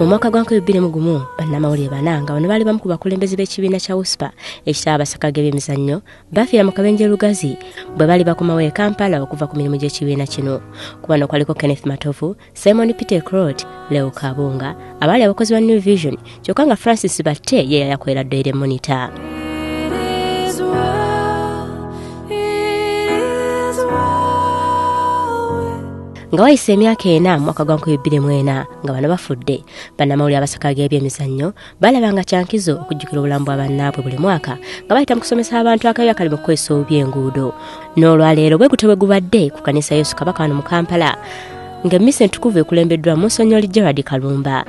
Mu mwaka gwa 2021 bannamawulire bana nga bano baali bamu ku bakulembeze b'ekibiina kya USPA ekitaba abasaka g'ebyemizannyo bafiira mu kabenje Lugazi bwe bali bakomawo e Kampala okuva ku mirimu gy'ekibiina kino. Ku bano kwaliko Kenneth Matovu, Simon Peter Crot, Leo Kabunga, abaali abakozi ba New Vision, kyokka nga Francis Batte ye yayakwera Daily Monitor. Nga wayise emyaka 4 mwaka gwa 2024 nga bano bafudde, bannamawulire abasaka g'ebyemizannyo balaba nga kyankizo okujjukira obulamu bwa bannaabwe buli mwaka nga bayita mu kusomesa abantu akabi akali mu kukozesa obubi. N'olwaleero bwe gutwe bwe gubadde ku kanisa Yesu Kabaka wano mu Kampala ng'emmisa entukuvu ekulembeddwa Monsignori Gerald Kalumba.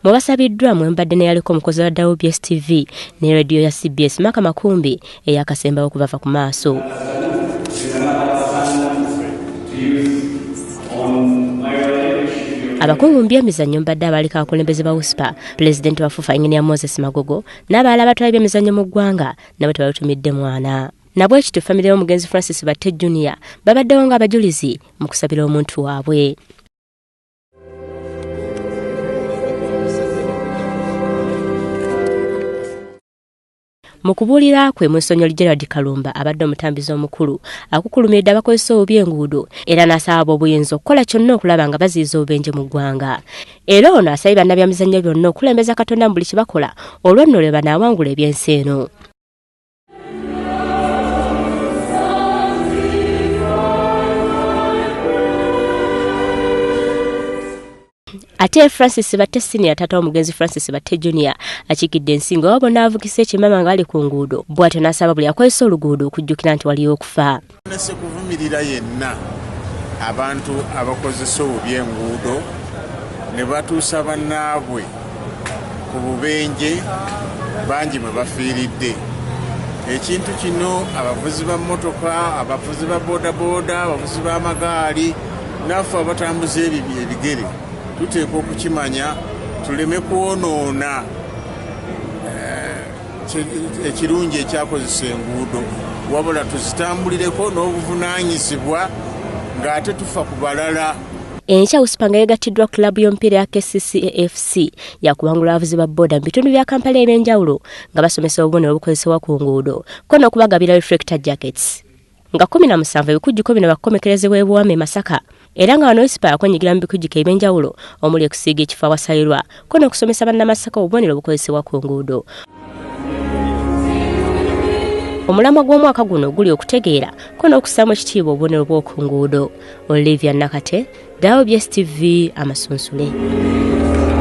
Mubasabiddwa mwembadde ne yaliko omukozi wa WBS TV ne radio ya CBS Maka Makumbi eyakasemba okuva ku maaso. Abakungu mu byemizannyo mbadde abaliko abakulembeze ba USPA, Pulezidenti wa FUFA Engineer Moses Magogo n'abalala abatwala by'emizannyo mu ggwanga nabo tebalutumidde mwana. Nabwe ekityo famire y'omugenzi Francis Batte Jr. babaddewo ng'abajulizi mu kusabira omuntu waabwe. Mu kubuulira kwe Monsignori Gerald Kalumba abadde omutambizi omukulu akukulumiridde abakozesa obubi enguudo era n'asaba obuyinza okukola kyonna okulaba nga baziyiza obubenje mu ggwanga. Era ono asabye bannabyamizannyo byonna okulembeza Katonda mu buli kye bakola olwo nno lwe banaawangula ebyensi eno. Ate Francis Batte Senior tata omugenzi Francis Batte Jr. akikidde ensingo wabo n'avugisa ekimama nga ali ku nguudo bw'atyo n'asaba buli akozesa oluguudo okujjukira nti waliyo okufa. Nase kuvumirira yenna abantu abakozesa obubi enguudo ne batuusa bannaabwe ku bubenje bangi mwe bafiiridde. Ekintu kino abavuzi ba mmotoka, abavuzi ba bodaboda, abavuzi b'amagaali naffe abatambuza ebigere tuteekwa okukimanya tuleme kwonoona ekirungi ekyakozesa enguudo wabula tuzitambulireko n'obuvunaanyizibwa ng'ate tufa ku balala. Enkya USPA nga yegattiddwa kulabu y'omupiira ya KCCA-FC yakubangula abavuzi ba boda mu bitundu bya Kampala ebyenjawulo nga basomesa obubonero obukozesebwa ku nguudo ko n'okubagabira reflector jackets. Nga 17 ebikujjuko bino bakomekerezebwa ebuwame Masaka era nga wano USPA yakonyigira mu bikujjuko ebyenjawulo omuli okusiiga ekifo awasayirwa ko n'okusomesa bannamasaka obubonero obukozesebwa ku nguudo. Omulamwa gw'omwaka guno guli okutegeera ko n'okussaamu ekitiibwa obubonero bw'oku nguudo. Olivia Nakate, WBS TV, Amasunsule.